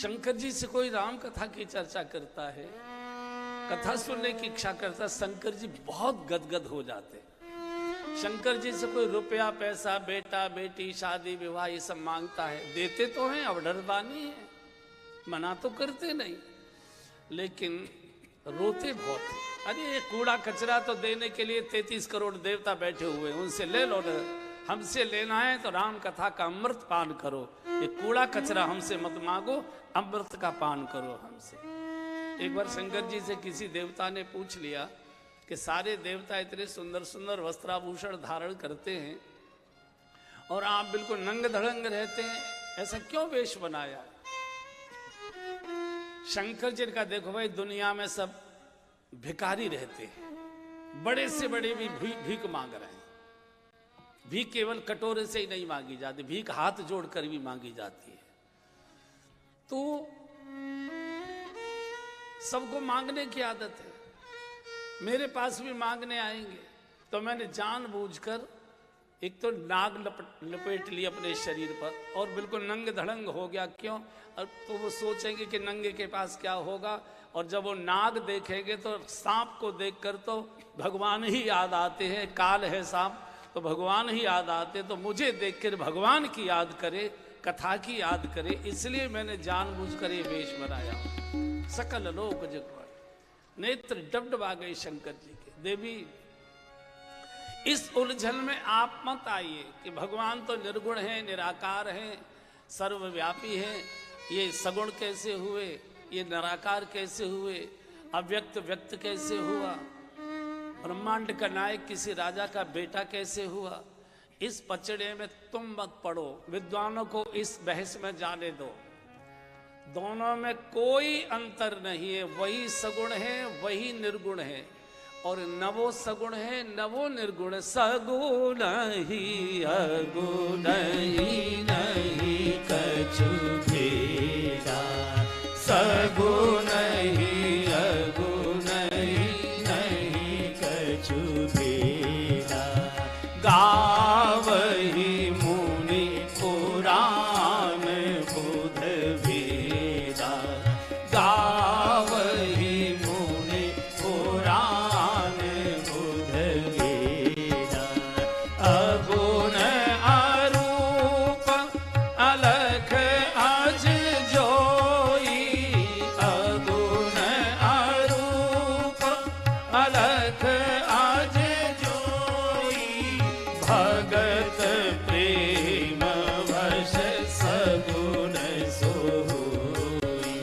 शंकर जी से कोई राम कथा की चर्चा करता है, कथा सुनने की इच्छा करता है, शंकर जी बहुत गदगद हो जाते। शंकर जी से कोई रुपया पैसा बेटा बेटी शादी विवाह ये सब मांगता है, देते तो हैं, अवडरदानी है, मना तो करते नहीं, लेकिन रोते बहुत। अरे ये कूड़ा कचरा तो देने के लिए 33 करोड़ देवता बैठे हुए, उनसे ले लो ना, हमसे लेना है तो राम कथा का अमृत पान करो, ये कूड़ा कचरा हमसे मत मांगो, अमृत का पान करो हमसे। एक बार शंकर जी से किसी देवता ने पूछ लिया कि सारे देवता इतने सुंदर सुंदर वस्त्राभूषण धारण करते हैं और आप बिल्कुल नंग धड़ंग रहते हैं, ऐसा क्यों वेश बनाया? शंकर जी का देखो भाई, दुनिया में सब भिखारी रहते हैं, बड़े से बड़े भी भीख मांग रहे हैं। भीख केवल कटोरे से ही नहीं मांगी जाती, भीख हाथ जोड़कर भी मांगी जाती है। तो सबको मांगने की आदत है, मेरे पास भी मांगने आएंगे, तो मैंने जानबूझकर एक तो नाग लपेट ली अपने शरीर पर और बिल्कुल नंग धड़ंग हो गया। क्यों? और तो वो सोचेंगे कि नंगे के पास क्या होगा, और जब वो नाग देखेंगे तो सांप को देखकर तो भगवान ही याद आते हैं, काल है सांप तो भगवान ही याद आते, तो मुझे देखकर भगवान की याद करे, कथा की याद करे, इसलिए मैंने जानबूझकर ये वेश बनाया। सकल लोक जगवाए, नेत्र डबडबा गए शंकर जी के। देवी, इस उलझन में आप मत आइए कि भगवान तो निर्गुण है, निराकार है, सर्वव्यापी है, ये सगुण कैसे हुए, ये निराकार कैसे हुए, अव्यक्त व्यक्त कैसे हुआ, ब्रह्मांड का नायक किसी राजा का बेटा कैसे हुआ, इस पचड़े में तुम मत पड़ो। विद्वानों को इस बहस में जाने दो, दोनों में कोई अंतर नहीं है, वही सगुण है वही निर्गुण है, और न वो सगुण है न वो निर्गुण। सगुण ही अगुण ही नहीं कछु भेदा, सगुण ही अगुण ही नहीं कछु भेदा। गावहि मुनि पुराण बुध वेदा, गावहि मुनि पुराण बुध वेदा। अगुण अरूप अलख अज जोई, अगुण अरूप अलख अज जोई। भगत प्रेम वश सगुण सोई,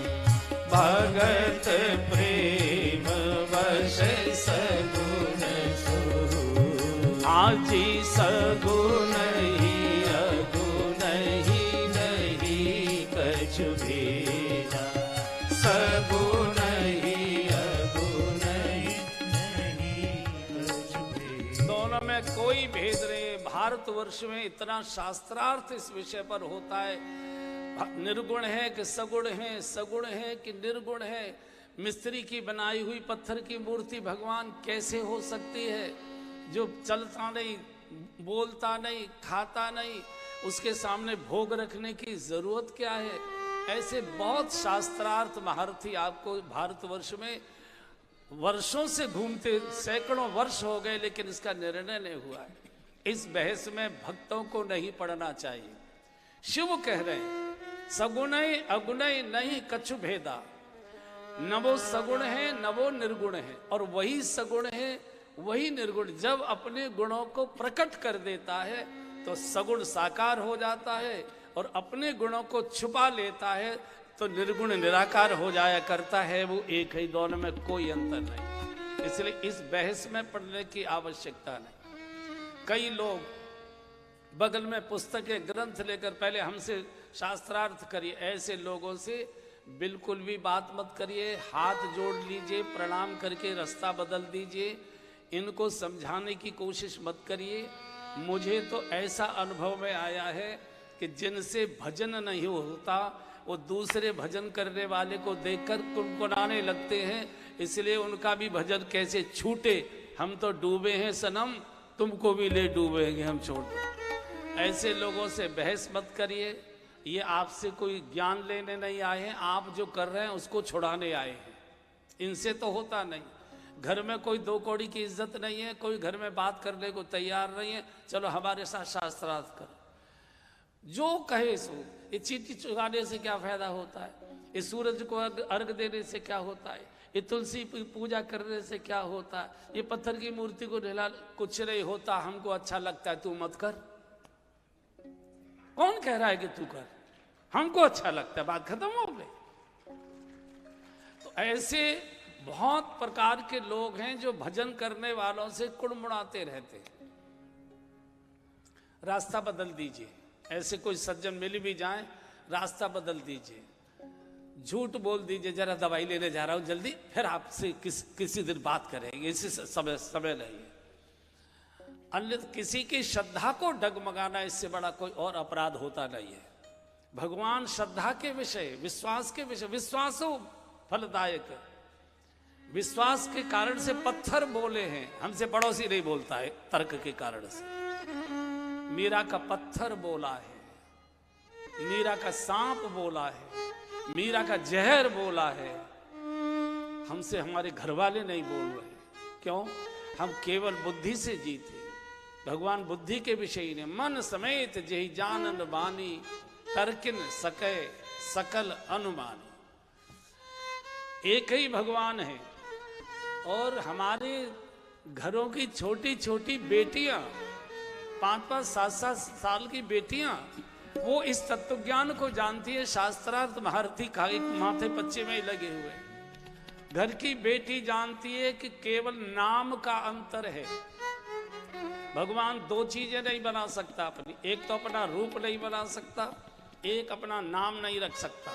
भगत प्रेम वश सगुण सोई। आजी सगुण ही अगुण ही नहीं कछु भेदा, सगुण ही अगुण ही नहीं कछु भेदा। दोनों में कोई भेद नहीं। भारतवर्ष में इतना शास्त्रार्थ इस विषय पर होता है, निर्गुण है कि सगुण है, सगुण है कि निर्गुण है। मिस्त्री की बनाई हुई पत्थर की मूर्ति भगवान कैसे हो सकती है? जो चलता नहीं, बोलता नहीं, खाता नहीं, उसके सामने भोग रखने की जरूरत क्या है? ऐसे बहुत शास्त्रार्थ महारथी आपको भारतवर्ष में वर्षों से घूमते, सैकड़ों वर्ष हो गए, लेकिन इसका निर्णय नहीं हुआ है। इस बहस में भक्तों को नहीं पड़ना चाहिए। शिव कह रहे हैं सगुणय अगुणय नहीं कछु भेदा, न वो सगुण है न वो निर्गुण है, और वही सगुण है वही निर्गुण। जब अपने गुणों को प्रकट कर देता है तो सगुण साकार हो जाता है, और अपने गुणों को छुपा लेता है तो निर्गुण निराकार हो जाया करता है। वो एक ही, दोनों में कोई अंतर नहीं, इसलिए इस बहस में पढ़ने की आवश्यकता नहीं। कई लोग बगल में पुस्तकें ग्रंथ लेकर पहले हमसे शास्त्रार्थ करिए, ऐसे लोगों से बिल्कुल भी बात मत करिए। हाथ जोड़ लीजिए, प्रणाम करके रास्ता बदल दीजिए, इनको समझाने की कोशिश मत करिए। मुझे तो ऐसा अनुभव में आया है कि जिनसे भजन नहीं होता वो दूसरे भजन करने वाले को देखकर कुनकुनाने लगते हैं, इसलिए उनका भी भजन कैसे छूटे। हम तो डूबे हैं सनम, तुमको भी ले डूबेंगे हम, छोड़ दो। ऐसे लोगों से बहस मत करिए, ये आपसे कोई ज्ञान लेने नहीं आए हैं, आप जो कर रहे हैं उसको छुड़ाने आए हैं। इनसे तो होता नहीं। घर में कोई दो कौड़ी की इज्जत नहीं है, कोई घर में बात करने को तैयार नहीं है, चलो हमारे साथ शास्त्रार्थ करो, जो कहे सो। ये चीटी चुगाने से क्या फायदा होता है, ये सूरज को अर्घ देने से क्या होता है, ये तुलसी पूजा करने से क्या होता है, ये पत्थर की मूर्ति को ढिला, कुछ नहीं होता। हमको अच्छा लगता है, तू मत कर। कौन कह रहा है कि तू कर, हमको अच्छा लगता है, बात खत्म हो गई। तो ऐसे बहुत प्रकार के लोग हैं जो भजन करने वालों से कुड़मुड़ाते रहते हैं। रास्ता बदल दीजिए। ऐसे कोई सज्जन मिल भी जाए, रास्ता बदल दीजिए, झूठ बोल दीजिए, जरा दवाई लेने जा रहा हूं जल्दी, फिर आपसे किसी दिन बात करेंगे, इसी समय नहीं है। अन्य किसी की श्रद्धा को डगमगाना, इससे बड़ा कोई और अपराध होता नहीं है। भगवान श्रद्धा के विषय, विश्वास के विषय, विश्वास हो फलदायक। विश्वास के कारण से पत्थर बोले हैं, हमसे पड़ोसी नहीं बोलता है तर्क के कारण से। मीरा का पत्थर बोला है, मीरा का सांप बोला है, मीरा का जहर बोला है। हमसे हमारे घर वाले नहीं बोल रहे। क्यों? हम केवल बुद्धि से जीते। भगवान बुद्धि के विषय ने मन समेत जेहि जानन बानी, तर्किन सके सकल अनुमानी। एक ही भगवान है। और हमारे घरों की छोटी छोटी बेटियां, 5-5, 7-7 साल की बेटियां, वो इस तत्व ज्ञान को जानती है। शास्त्रार्थ महारथी माथे पच्चे में ही लगे हुए। घर की बेटी जानती है कि केवल नाम का अंतर है। भगवान दो चीजें नहीं बना सकता अपनी, एक तो अपना रूप नहीं बना सकता, एक अपना नाम नहीं रख सकता।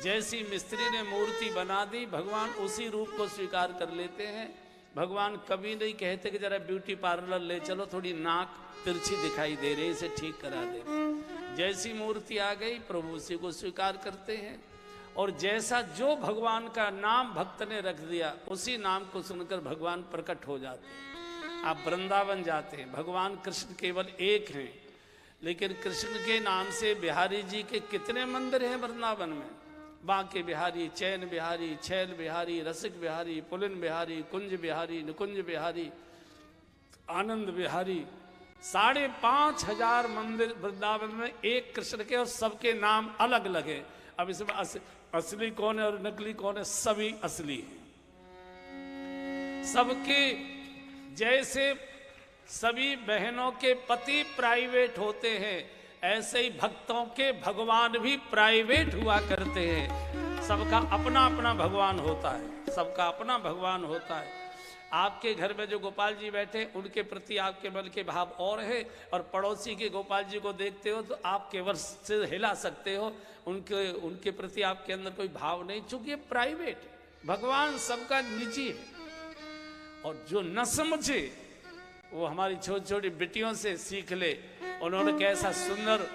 जैसी मिस्त्री ने मूर्ति बना दी, भगवान उसी रूप को स्वीकार कर लेते हैं। भगवान कभी नहीं कहते कि जरा ब्यूटी पार्लर ले चलो, थोड़ी नाक तिरछी दिखाई दे रही, इसे ठीक करा दे। जैसी मूर्ति आ गई, प्रभु उसी को स्वीकार करते हैं। और जैसा जो भगवान का नाम भक्त ने रख दिया, उसी नाम को सुनकर भगवान प्रकट हो जाते हैं। आप वृंदावन जाते हैं, भगवान कृष्ण केवल एक हैं, लेकिन कृष्ण के नाम से बिहारी जी के कितने मंदिर हैं वृंदावन में। बांके बिहारी, चैन बिहारी, छैल बिहारी, रसिक बिहारी, पुलिन बिहारी, कुंज बिहारी, निकुंज बिहारी, आनंद बिहारी। 5,500 मंदिर वृंदावन में एक कृष्ण के, और सबके नाम अलग अलग है। अब इसमें असली कौन है और नकली कौन है? सभी असली हैं। सबके जैसे सभी बहनों के पति प्राइवेट होते हैं, ऐसे ही भक्तों के भगवान भी प्राइवेट हुआ करते हैं। सबका अपना अपना भगवान होता है, सबका अपना भगवान होता है। आपके घर में जो गोपाल जी बैठे, उनके प्रति आपके मन के भाव और है, और पड़ोसी के गोपाल जी को देखते हो तो आप केवल सिर हिला सकते हो, उनके प्रति आपके अंदर कोई भाव नहीं, चूंकि प्राइवेट। भगवान सबका निजी है। और जो न समझे वो हमारी छोटी छोटी बेटियों से सीख ले। उन्होंने कैसा सुंदर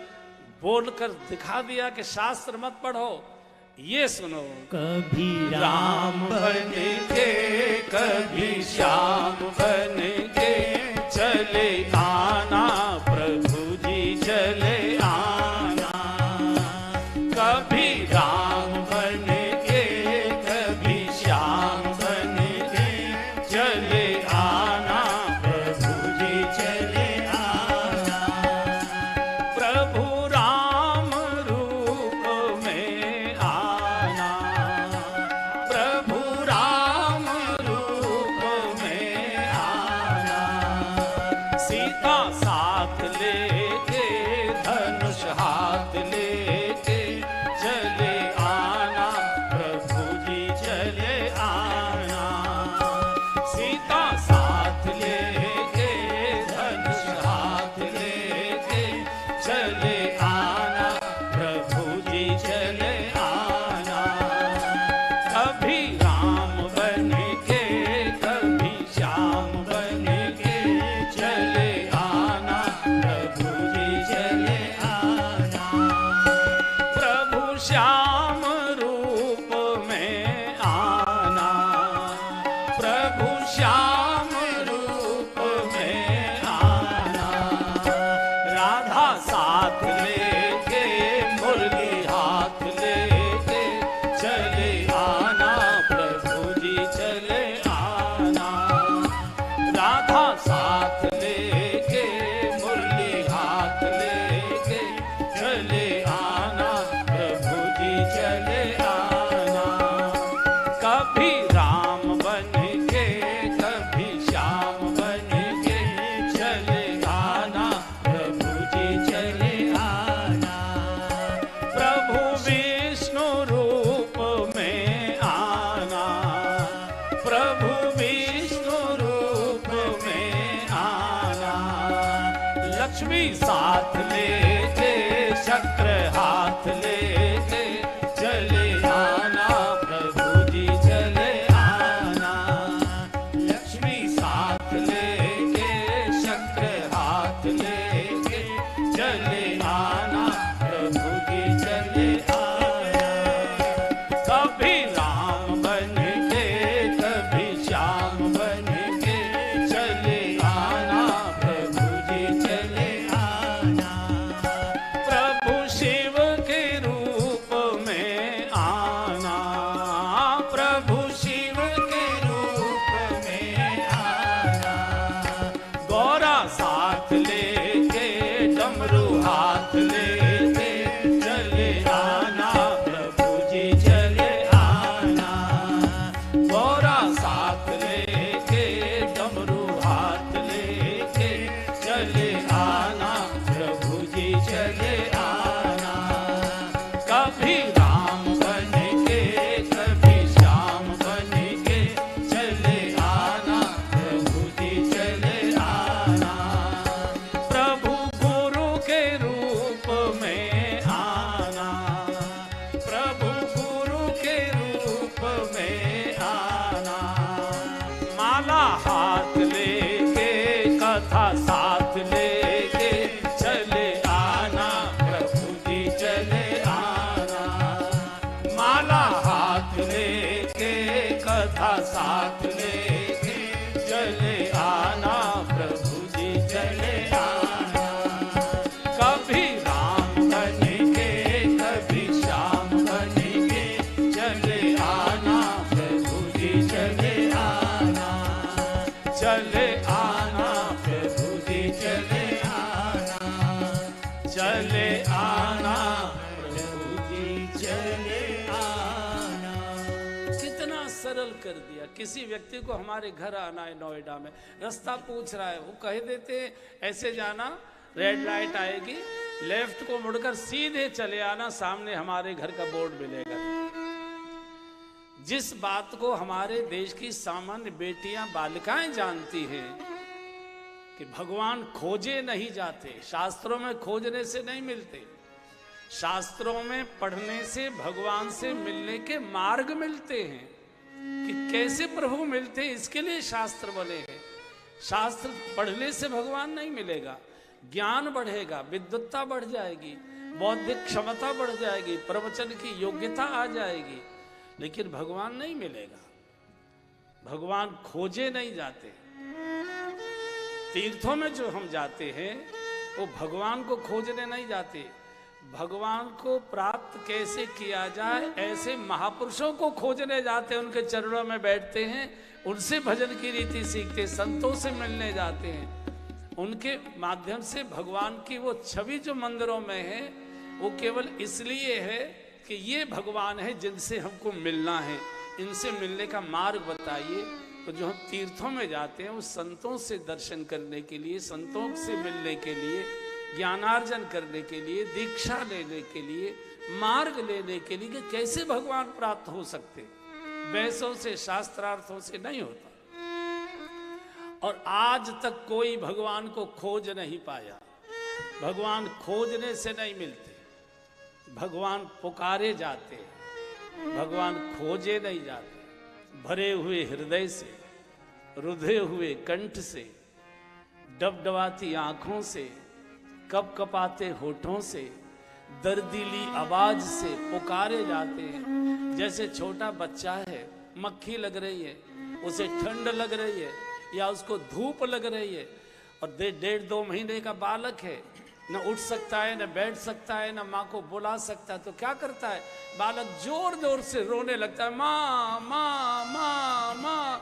बोलकर दिखा दिया कि शास्त्र मत पढ़ो, ये सुनो। कभी राम बन के कभी श्याम बन के चले आना, प्रभु जी चले आना। कभी राम बन के कभी श्याम बन के चले आना, प्रभु जी चले आना। प्रभु राम रूप में आना, प्रभु राम रूप में आना। चले आना। कभी राम बन के कभी श्याम बन के चले आना, प्रभु जी चले आना। प्रभु विष्णु रूप में आना, प्रभु विष्णु रूप में आना। लक्ष्मी साथ लेके चक्र हाथ लेके चले आना, प्रभु जी चले आना। लक्ष्मी साथ लेके चक्र हाथ लेके चले आना, प्रभु जी चले आना। कभी राम बन के कभी श्याम बन के चले आना, प्रभु जी चले आना। प्रभु शिव के रूप में आना, प्रभु शिव के रूप में आना। गौरा साथ लेके डमरू हाथ लेके चले आना, प्रभु जी चले आना। गौरा साथ लेके डमरू हाथ लेके चले आना, प्रभु जी चले आना। कभी राम बन के कभी श्याम बन के चले आना, प्रभु जी चले आना। प्रभु गुरु के रूप में आना, प्रभु गुरु के रूप में आना। माला हाथ लेके कथा साथ लेके चले आना, प्रभु जी चले आना। माला हाथ लेके कथा साथ लेके चले आना, प्रभु जी चले आना। कभी राम बन के कभी श्याम बन के चले आना, प्रभु जी चले आना। चले आना, प्रभु जी चले आना। चले आना, प्रभु जी चले आना। कितना सरल कर दिया। किसी व्यक्ति को हमारे घर आना है नोएडा में, रास्ता पूछ रहा है, वो कह देते ऐसे जाना, रेड लाइट आएगी, लेफ्ट को मुड़कर सीधे चले आना, सामने हमारे घर का बोर्ड मिलेगा। जिस बात को हमारे देश की सामान्य बेटियां बालिकाएं जानती हैं कि भगवान खोजे नहीं जाते, शास्त्रों में खोजने से नहीं मिलते, शास्त्रों में पढ़ने से भगवान से मिलने के मार्ग मिलते हैं। कि कैसे प्रभु मिलते हैं, इसके लिए शास्त्र बने हैं। शास्त्र पढ़ने से भगवान नहीं मिलेगा, ज्ञान बढ़ेगा, विद्वत्ता बढ़ जाएगी, बौद्धिक क्षमता बढ़ जाएगी, प्रवचन की योग्यता आ जाएगी, लेकिन भगवान नहीं मिलेगा। भगवान खोजे नहीं जाते। तीर्थों में जो हम जाते हैं वो भगवान को खोजने नहीं जाते, भगवान को प्राप्त कैसे किया जाए ऐसे महापुरुषों को खोजने जाते हैं। उनके चरणों में बैठते हैं, उनसे भजन की रीति सीखते, संतों से मिलने जाते हैं। उनके माध्यम से भगवान की वो छवि जो मंदिरों में है वो केवल इसलिए है कि ये भगवान है जिनसे हमको मिलना है, इनसे मिलने का मार्ग बताइए। तो जो हम तीर्थों में जाते हैं वो संतों से दर्शन करने के लिए, संतों से मिलने के लिए, ज्ञानार्जन करने के लिए, दीक्षा लेने के लिए, मार्ग लेने के लिए कि कैसे भगवान प्राप्त हो सकते। बहसों से, शास्त्रार्थों से नहीं होता। और आज तक कोई भगवान को खोज नहीं पाया। भगवान खोजने से नहीं मिलते, भगवान पुकारे जाते, भगवान खोजे नहीं जाते। भरे हुए हृदय से, रुधे हुए कंठ से, डबडबाती आंखों से, कपकपाते होठों से, दर्दीली आवाज से पुकारे जाते हैं। जैसे छोटा बच्चा है, मक्खी लग रही है, उसे ठंड लग रही है या उसको धूप लग रही है, और 1.5-2 महीने का बालक है, न उठ सकता है, न बैठ सकता है, न माँ को बुला सकता है, तो क्या करता है? बालक जोर जोर से रोने लगता है, माँ माँ माँ माँ।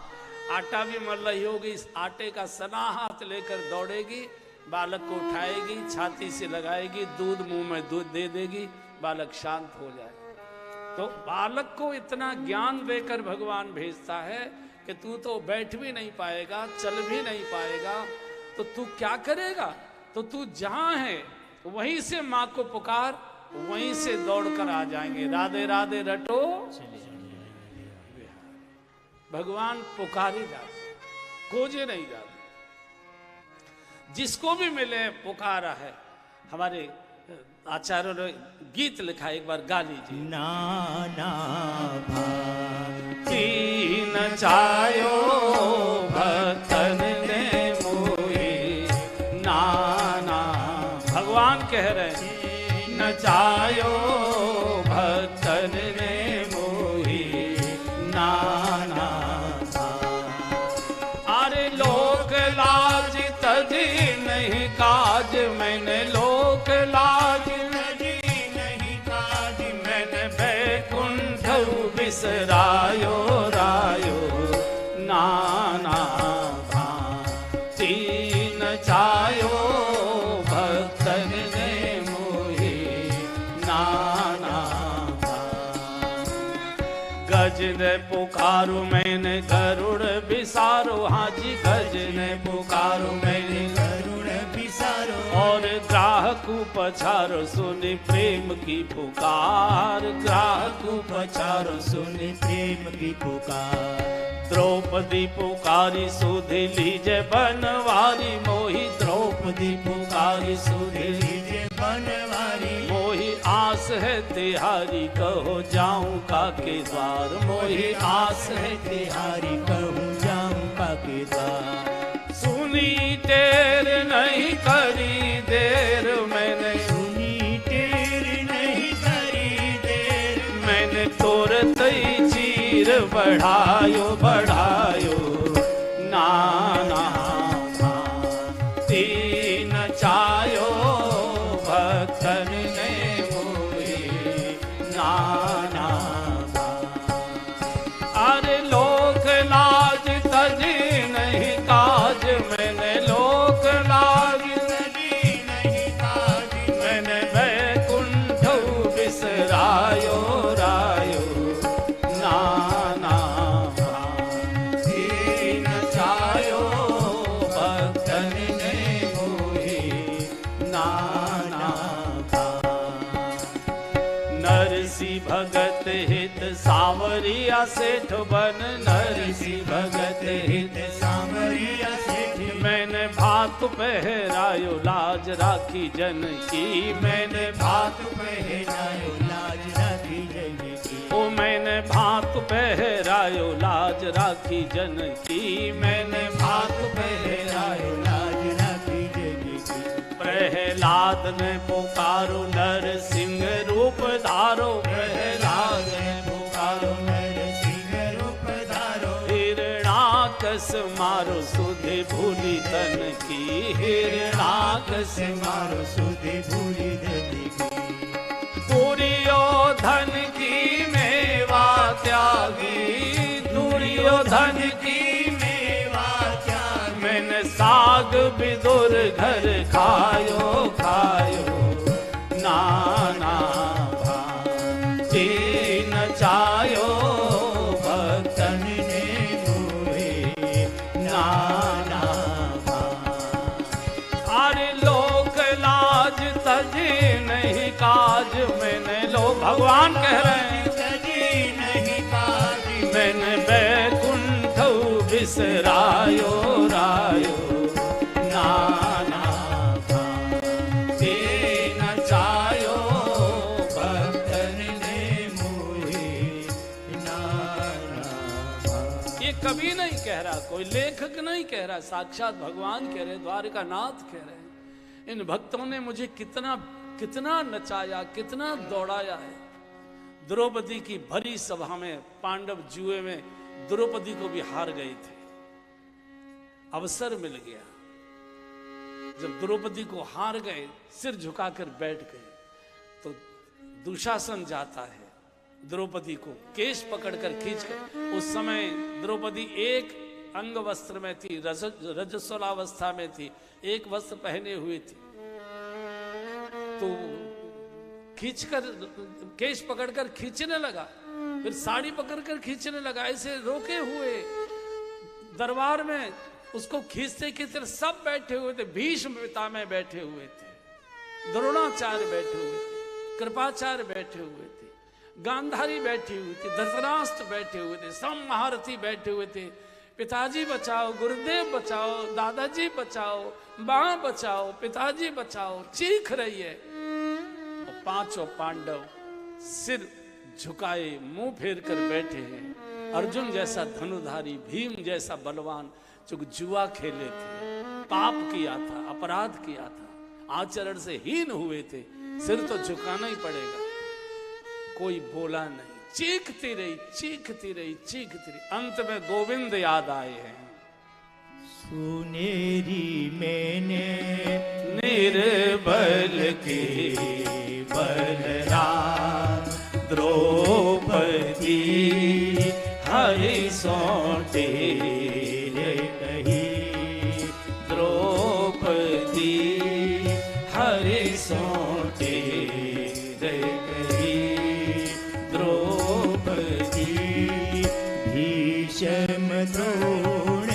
आटा भी मल रही होगी, इस आटे का सना हाथ लेकर दौड़ेगी, बालक को उठाएगी, छाती से लगाएगी, दूध मुंह में दूध दे देगी, बालक शांत हो जाए। तो बालक को इतना ज्ञान देकर भगवान भेजता है कि तू तो बैठ भी नहीं पाएगा, चल भी नहीं पाएगा, तो तू क्या करेगा? तो तू जहां है वहीं से माँ को पुकार, वहीं से दौड़कर आ जाएंगे। राधे राधे रटो, भगवान पुकारे जाते, खोजे नहीं जाते। जिसको भी मिले पुकारा है। हमारे आचार्यों ने गीत लिखा, एक बार गा लीजिए। नाना भांति नचायो भक्तन ने मोहे, नाना भगवान कह रहे हैं नचायो भक्तन ने मोहे, नाना अरे लोक लाज तजी नहीं काज, मैंने लोक लाज नहीं काज, मैंने बैकुंठ बिसरायो रायो, नाना भांति नचायो भक्तन ने मोहे, नाना गज ने पुकारो मैंने गरुड़ बिसारो, हाँ जी गज ने पुकारो मैंने गरुड़ बिसारो, और ग्राहक पछारो सुनी प्रेम की पुकार, ग्राहक पछारो सुनि प्रेम की पुकार। द्रौपदी पुकारी सुधि लीजे बनवारी, मोही द्रौपदी पुकारी सुधि लीजे बनवारी, मोही आस है तिहारी कहो जाऊं का के द्वार, मोही आस है तिहारी कहूँ जाऊँ का के द्वार। सुनी टेर नहीं करी देर, मैंने सुनी टेर नहीं करी देर, मैंने तुरंत ही चीर बढ़ायो बढ़ायो, नाना भांति नचायो भक्तन ने मोहे, नाना अरे लोक लाज तजी नहीं काज, मैंने लोक लाज नहीं काज, मैंने बैकुंठ बिसरायो रायो, नाना भांति नचायो भक्तन ने मोहे, नाना नरसी भगत हित सावरिया सेठ बन, नरसी भगत हित सावरिया सेठ, मैंने भात पहरायो लाज राखी जन की, मैंने भात पहनायो लाज राखी जन की, ओ मैंने भात पहरायो लाज राखी जन की, मैंने भात पहरायो लाज राखी जन की। प्रहलाद ने पुकारो नर सिंह रूप धारो, प्रहलाद ने पुकारो नरसिंह रूप धारो, हिरणाकस मारो सुधि भूली तन की, हिरणाकस मारो सुधि भूली धन की। दुर्योधन की मेवा त्यागी, दुर्योधन की मेवा त्यागी, मैंने साग बिदुर घर खायो खायो, नाना भांति नचायो भक्तन ने मोहे, नाना अरे लोक लाज तजी नहीं काज, मैंने लोग भगवान कह रहे हैं तजी नहीं काज, मैंने बैकुंठ बिसरायो रायो, नाना भांति नचायो भक्तन ने मोहे, नाना ये कभी नहीं कह रहा, कोई लेखक नहीं कह रहा, साक्षात भगवान कह रहे, द्वारकानाथ कह रहे हैं। इन भक्तों ने मुझे कितना कितना नचाया, कितना दौड़ाया है। द्रौपदी की भरी सभा में पांडव जुए में द्रौपदी को भी हार गए थे। अवसर मिल गया, जब द्रौपदी को हार गए, सिर झुकाकर बैठ गए, तो दुशासन जाता है द्रौपदी को केश पकड़कर खींचकर। उस समय द्रौपदी एक अंग वस्त्र में थी, रजस्वलावस्था में थी, एक वस्त्र पहने हुए थी। तो खींचकर केश पकड़कर खींचने लगा, फिर साड़ी पकड़कर खींचने लगा। ऐसे रोके हुए दरबार में उसको खींचते खींचते सब बैठे हुए थे। भीष्म पितामह बैठे हुए थे, द्रोणाचार्य बैठे हुए थे, कृपाचार्य बैठे हुए थे, गांधारी बैठी हुई थी, धृतराष्ट्र बैठे हुए थे, सब महारथी बैठे हुए थे। पिताजी बचाओ, गुरुदेव बचाओ, दादाजी बचाओ, मां बचाओ, पिताजी बचाओ, चीख रही है। और पांचों पांडव सिर झुकाए मुंह फेर कर बैठे हैं। अर्जुन जैसा धनुधारी, भीम जैसा बलवान, जो जुआ खेले थे, पाप किया था, अपराध किया था, आचरण से हीन हुए थे, सिर तो झुकाना ही पड़ेगा। कोई बोला नहीं, चीखती रही, चीखती रही, चीखती रही। अंत में गोविंद याद आए हैं। सुनेरी मैंने निर्बल के बलराम, द्रौपदी हरि सौंटे कही, द्रौपदी हरि सौंटे कही, द्रौपदी भीष्म द्रोण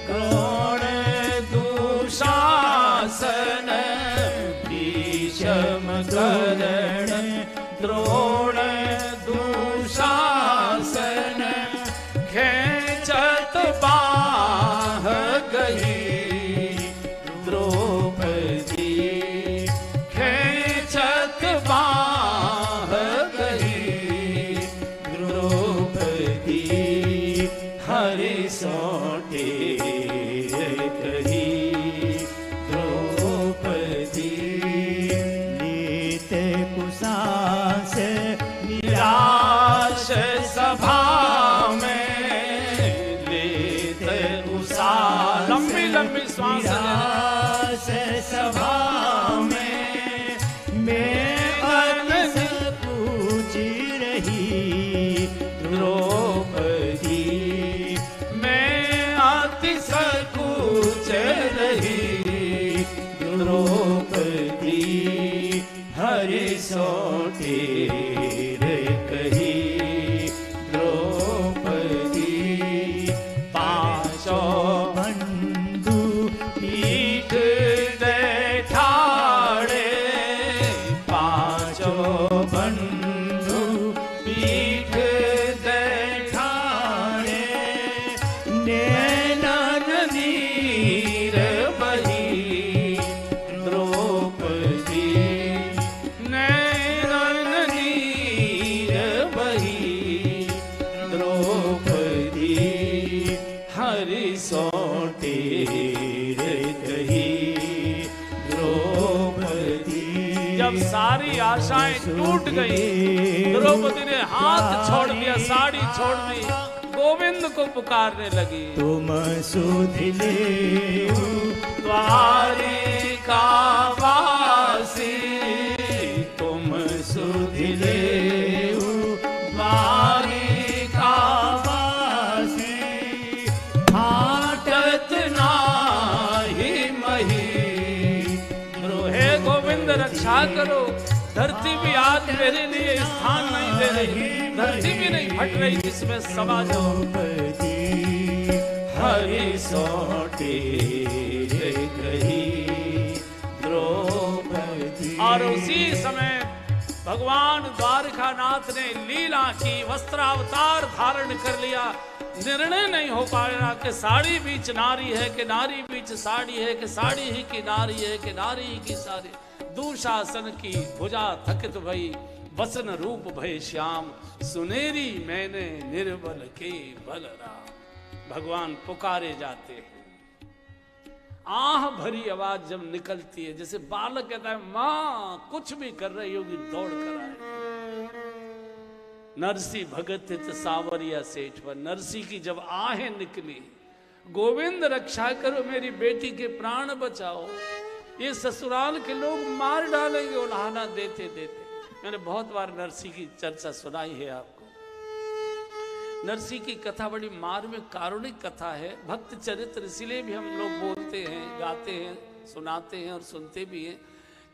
द्रोण दुशासन, भीष्म कर्ण द्रोण दुशासन, खेचत बाह गई द्रौपदी, खेचत बाह गई द्रौपदी हरि सौंटे कही, द्रौपदी लेते कुसास निराश सभा में, लेते कुसास लंबी लंबी श्वास निराश सभा में, मैं अर्ज पूछ रही द्रौपदी, मैं अति संकोच रही द्रौपदी हरि सौंटे कही, द्रौपदी पांचों बंधु पीठ दे ठाड़े, पांचों बंधु पीठ दे ठाड़े, नैनन नीर बही द्रौपदी, नैनन नीर बही द्रौपदी हरि सौंटे कही, द्रौपदी जब सारी आशाएं टूट गई, द्रौपदी ने हाथ छोड़ दिया, साड़ी छोड़ दी, गोविंद को पुकारने लगी। तुम सुधिले द्वारिका वासी, तुम सुधिले द्वारिका वासी, हाटत नाही मही, हे गोविंद रक्षा करो, धरती भी आज मेरे लिए स्थान नहीं दे रही, धरती भी नहीं फट रही जिसमें समा जाओ। द्रौपदी हरि सौंटे कही, द्रौपदी। और उसी समय भगवान द्वारकानाथ ने लीला की, वस्त्रावतार धारण कर लिया। निर्णय नहीं हो पाया कि साड़ी बीच नारी है कि नारी बीच साड़ी है, कि साड़ी ही की नारी है कि नारी ही की साड़ी। दुशासन की भुजा थकित भई, वसन रूप भय श्याम, सुनेरी मैंने निर्बल के बलराम। भगवान पुकारे जाते हैं, आह भरी आवाज जब निकलती है, जैसे बालक कहता है माँ कुछ भी कर रही होगी दौड़ कर आए। नरसी भगत हित सावरिया सेठ पर, नरसी की जब आहें निकली, गोविंद रक्षा करो, मेरी बेटी के प्राण बचाओ, ये ससुराल के लोग मार डालेंगे उल्हाना देते देते। मैंने बहुत बार नरसी की चर्चा सुनाई है आपको। नरसी की कथा बड़ी मार्मिक कारुणिक कथा है, भक्त चरित्र, इसलिए भी हम लोग बोलते हैं, गाते हैं, सुनाते हैं और सुनते भी हैं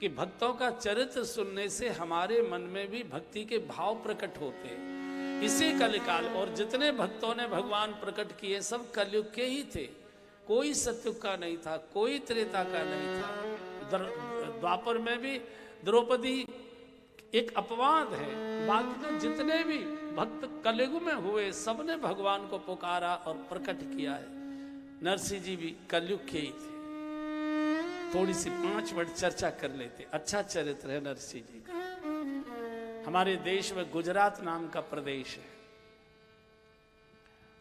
कि भक्तों का चरित्र सुनने से हमारे मन में भी भक्ति के भाव प्रकट होते हैं। इसी कलिकाल और जितने भक्तों ने भगवान प्रकट किए सब कलयुग के ही थे, कोई सतयुग का नहीं था, कोई त्रेता का नहीं था। द्वापर में भी द्रौपदी एक अपवाद है, बाकी तो जितने भी भक्त कलयुग में हुए सबने भगवान को पुकारा और प्रकट किया है। नरसिंह जी भी कलयुग के ही थे। थोड़ी सी 5 मिनट चर्चा कर लेते। अच्छा चरित्र है नरसिंह जी का। हमारे देश में गुजरात नाम का प्रदेश है,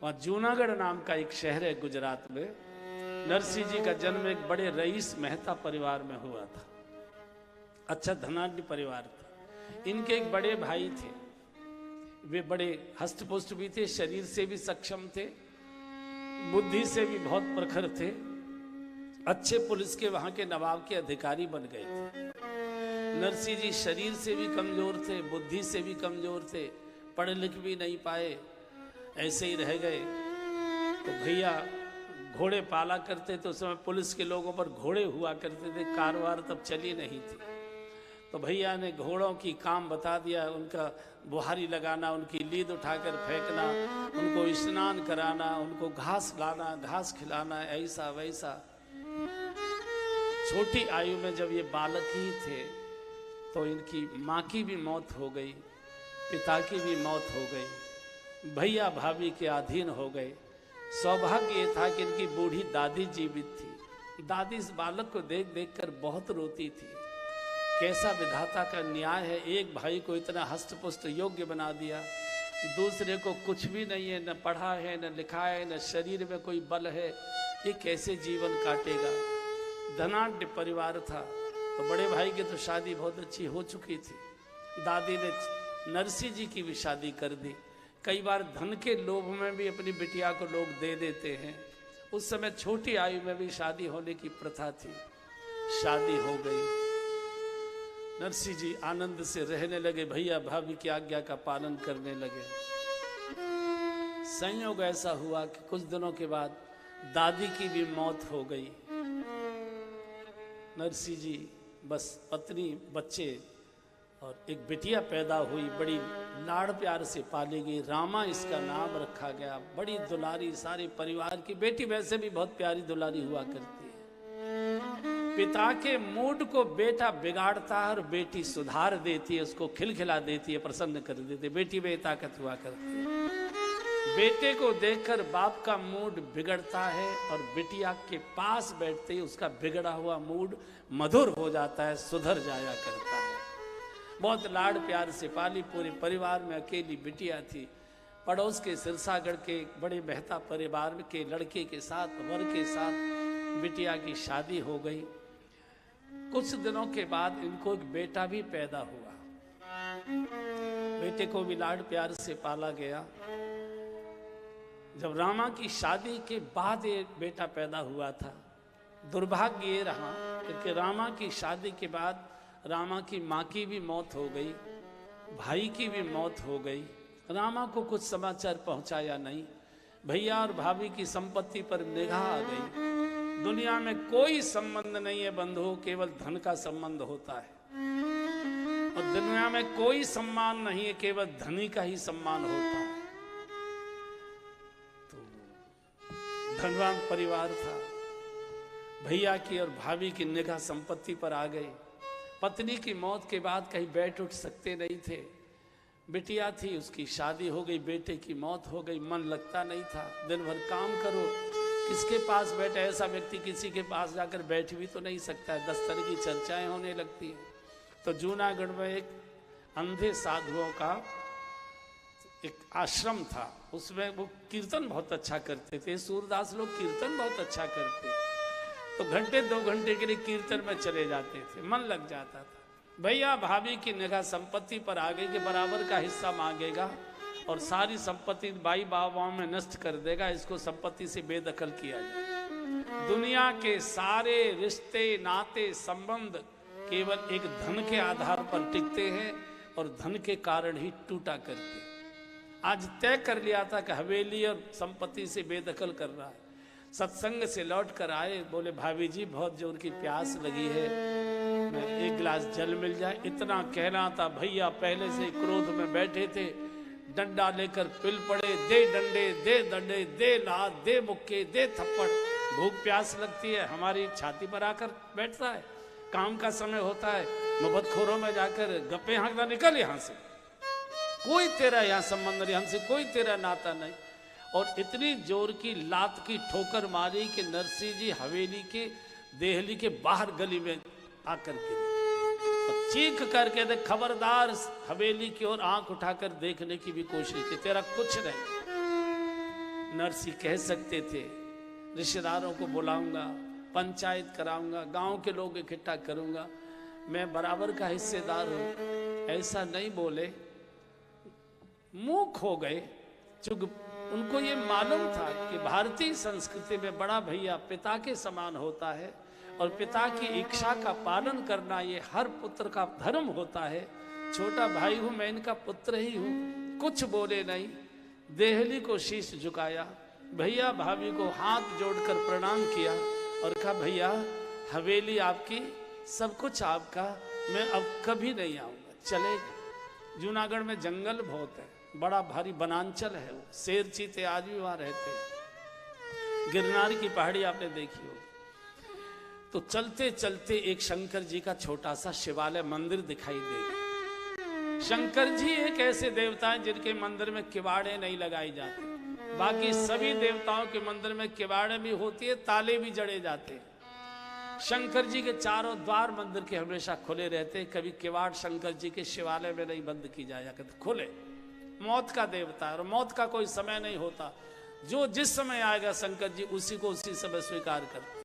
वहां जूनागढ़ नाम का एक शहर है गुजरात में। नरसिंह जी का जन्म एक बड़े रईस मेहता परिवार में हुआ था। अच्छा धनाढ्य परिवार था। इनके एक बड़े भाई थे, वे बड़े हष्टपुष्ट भी थे, शरीर से भी सक्षम थे, बुद्धि से भी बहुत प्रखर थे, अच्छे पुलिस के वहां के नवाब के अधिकारी बन गए थे। नरसिंह जी शरीर से भी कमजोर थे, बुद्धि से भी कमजोर थे, पढ़ लिख भी नहीं पाए, ऐसे ही रह गए। तो भैया घोड़े पाला करते थे, उस समय पुलिस के लोगों पर घोड़े हुआ करते थे, कारवार तब चली नहीं थी। तो भैया ने घोड़ों की काम बता दिया, उनका बुहारी लगाना, उनकी लीद उठाकर फेंकना, उनको स्नान कराना, उनको घास लाना, घास खिलाना, ऐसा वैसा। छोटी आयु में जब ये बालक ही थे तो इनकी माँ की भी मौत हो गई, पिता की भी मौत हो गई, भैया भाभी के अधीन हो गए। सौभाग्य ये था कि इनकी बूढ़ी दादी जीवित थी। दादी इस बालक को देख देख कर बहुत रोती थी। कैसा विधाता का न्याय है, एक भाई को इतना हष्टपुष्ट योग्य बना दिया, दूसरे को कुछ भी नहीं है, न पढ़ा है, न लिखा है, न शरीर में कोई बल है, ये कैसे जीवन काटेगा। धनाढ्य परिवार था, तो बड़े भाई की तो शादी बहुत अच्छी हो चुकी थी। दादी ने नरसिंह जी की भी शादी कर दी। कई बार धन के लोभ में भी अपनी बिटिया को लोग दे देते हैं। उस समय छोटी आयु में भी शादी होने की प्रथा थी। शादी हो गई, नरसिंह जी आनंद से रहने लगे, भैया भाभी की आज्ञा का पालन करने लगे। संयोग ऐसा हुआ कि कुछ दिनों के बाद दादी की भी मौत हो गई। नरसिंह जी बस पत्नी, बच्चे और एक बिटिया पैदा हुई, बड़ी लाड़ प्यार से पाली गई, रामा इसका नाम रखा गया। बड़ी दुलारी, सारे परिवार की बेटी वैसे भी बहुत प्यारी दुलारी हुआ करती है। पिता के मूड को बेटा बिगाड़ता है और बेटी सुधार देती है, उसको खिलखिला देती है, प्रसन्न कर देती है, बेटी बेताकत हुआ करती है। बेटे को देखकर बाप का मूड बिगड़ता है और बिटिया के पास बैठते ही उसका बिगड़ा हुआ मूड मधुर हो जाता है, सुधर जाया करता है। बहुत लाड़ प्यार से पाली, पूरे परिवार में अकेली बिटिया थी। पड़ोस के सिरसागढ़ के बड़े मेहता परिवार के लड़के के साथ, वर के साथ बिटिया की शादी हो गई। कुछ दिनों के बाद इनको एक बेटा भी पैदा हुआ। बेटे को भी लाड़ प्यार से पाला गया। जब रामा की शादी के बाद ये बेटा पैदा हुआ था, दुर्भाग्य ये रहा कि रामा की शादी के बाद रामा की माँ की भी मौत हो गई, भाई की भी मौत हो गई। रामा को कुछ समाचार पहुंचाया नहीं। भैया और भाभी की संपत्ति पर निगाह आ गई। दुनिया में कोई संबंध नहीं है बंधु, केवल धन का संबंध होता है। और दुनिया में कोई सम्मान नहीं है, केवल धनी का ही सम्मान होता है। तो धनवान परिवार था। भैया की और भाभी की निगाह संपत्ति पर आ गई। पत्नी की मौत के बाद कहीं बैठ उठ सकते नहीं थे। बिटिया थी, उसकी शादी हो गई, बेटे की मौत हो गई, मन लगता नहीं था। दिन भर काम करो, किसके पास बैठे, ऐसा व्यक्ति किसी के पास जाकर बैठ भी तो नहीं सकता है। 10 तरह की चर्चाएं होने लगती हैं। तो जूनागढ़ में एक अंधे साधुओं का एक आश्रम था, उसमें वो कीर्तन बहुत अच्छा करते थे। सूरदास लोग कीर्तन बहुत अच्छा करते, तो घंटे 2 घंटे के लिए कीर्तन में चले जाते थे, मन लग जाता था। भैया भाभी की निगाह संपत्ति पर आ गई कि बराबर का हिस्सा मांगेगा और सारी संपत्ति भाई बाबाओं में नष्ट कर देगा, इसको संपत्ति से बेदखल किया जाए। दुनिया के सारे रिश्ते, नाते, संबंध केवल एक धन के आधार पर टिकते हैं और धन के कारण ही टूटा करते। आज तय कर लिया था कि हवेली और संपत्ति से बेदखल कर रहा है। सत्संग से लौट कर आए, बोले भाभी जी बहुत जोर की प्यास लगी है, मैं एक गिलास जल मिल जाए, इतना कहना था। भैया पहले से क्रोध में बैठे थे, डंडा लेकर पिल पड़े, दे डंडे, दे लात, दे मुक्के, दे थप्पड़। भूख प्यास लगती है, हमारी छाती पर आकर बैठता है। काम का समय होता है, मोहब्बतखोरों में जाकर गप्पे हाँकना, निकल यहां से, कोई तेरा यहां संबंध नहीं, हमसे कोई तेरा नाता नहीं। और इतनी जोर की लात की ठोकर मारी कि नरसिंह जी हवेली के देहली के बाहर गली में आकर गिरे। और चीख करके दे, खबरदार, हवेली की ओर आंख उठाकर देखने की भी कोशिश की, तेरा कुछ नहीं। नरसिंह कह सकते थे, रिश्तेदारों को बुलाऊंगा, पंचायत कराऊंगा, गांव के लोग इकट्ठा करूंगा, मैं बराबर का हिस्सेदार हूं। ऐसा नहीं बोले, मुंह खो गए। चूंकि उनको ये मालूम था कि भारतीय संस्कृति में बड़ा भैया पिता के समान होता है और पिता की इच्छा का पालन करना ये हर पुत्र का धर्म होता है। छोटा भाई हूं मैं, इनका पुत्र ही हूं। कुछ बोले नहीं, देहली को शीश झुकाया, भैया भाभी को हाथ जोड़कर प्रणाम किया और कहा, भैया हवेली आपकी, सब कुछ आपका, मैं अब कभी नहीं आऊंगा, चले। जूनागढ़ में जंगल बहुत है, बड़ा भारी वनांचल है, शेर चीते आज भी वहां रहते हैं। गिरनार की पहाड़ी आपने देखी हो। तो चलते चलते एक शंकर जी का छोटा सा शिवालय मंदिर दिखाई दे। शंकर जी एक ऐसे देवता हैं जिनके मंदिर में किवाड़े नहीं लगाए जाते। बाकी सभी देवताओं के मंदिर में किवाड़े भी होती है, ताले भी जड़े जाते हैं। शंकर जी के चारों द्वार मंदिर के हमेशा खुले रहते, कभी किवाड़ शंकर जी के शिवालय में नहीं बंद की जाया करते, खुले। मौत का देवता है और मौत का कोई समय नहीं होता, जो जिस समय आएगा शंकर जी उसी को उसी समय स्वीकार करते।